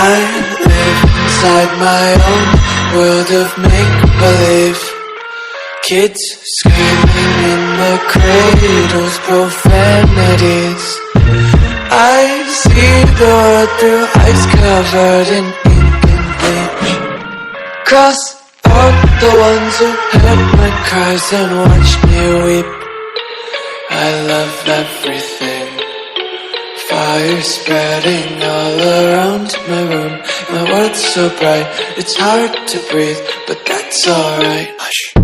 I live inside my own world of make-believe. Kids screaming in the cradles, profanities. I see the world through eyes covered in ink and bleach. Cross out the ones who heard my cries and watched me weep. I love everything. Fire spreading all around my room. My world's so bright, it's hard to breathe, but that's alright. Hush.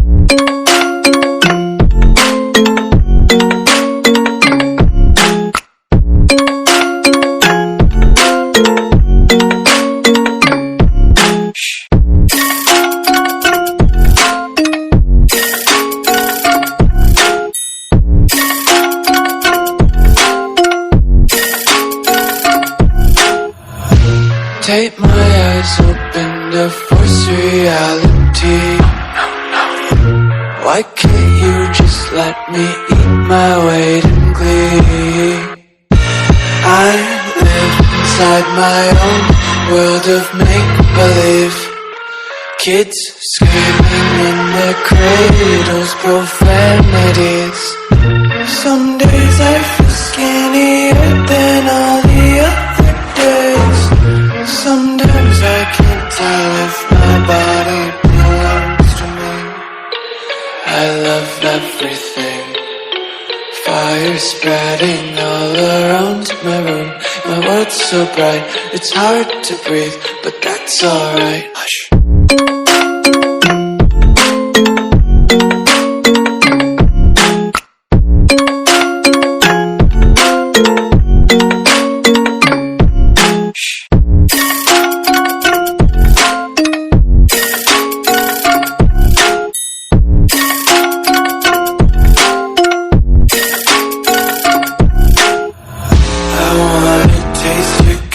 Tape my eyes open to force reality. Why can't you just let me eat my weight in glee? I live inside my own world of make-believe. Kids screaming in their cradles, profanities. Some days I feel skinnier than all the other days. Sometimes I can't tell if my body belongs to me. I love everything. Fire spreading all around my room. My world's so bright, it's hard to breathe, but that's alright. Hush.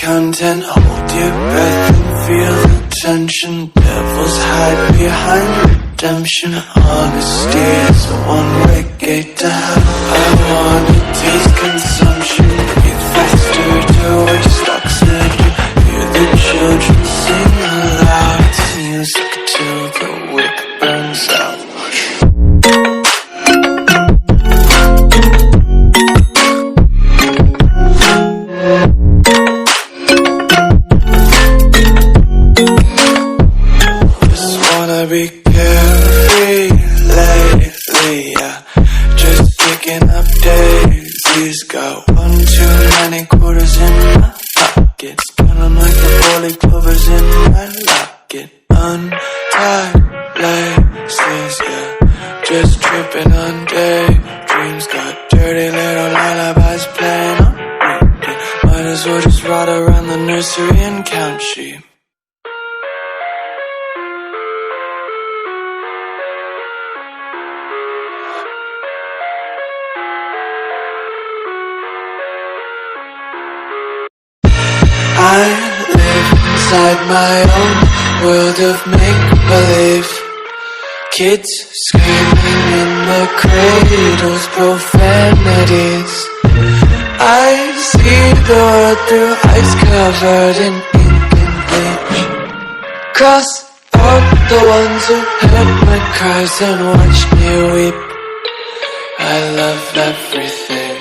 Content, hold your breath and feel the tension. Devils hide behind redemption. Honesty is a one-way gate to hell. I wanna taste consumption. Breathe faster to waste oxygen. Hear the children sing aloud. It's music till the wick burns out. Be carefree lately, yeah. Just picking up daisies. Got one too many quarters in my pockets. Counting like the 40 clovers in my locket. Untied laces, yeah. Just tripping on daydreams. Got dirty little lullabies playing on repeat. Might as well just ride around the nursery and count sheep. I live inside my own world of make-believe. Kids screaming in the cradles, profanities. I see the world through eyes covered in ink and bleach. Cross out the ones who heard my cries and watched me weep. I love everything.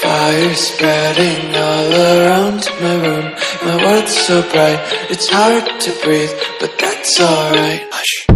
Fire spreading all around my room. My world's so bright, it's hard to breathe, but that's alright. Hush.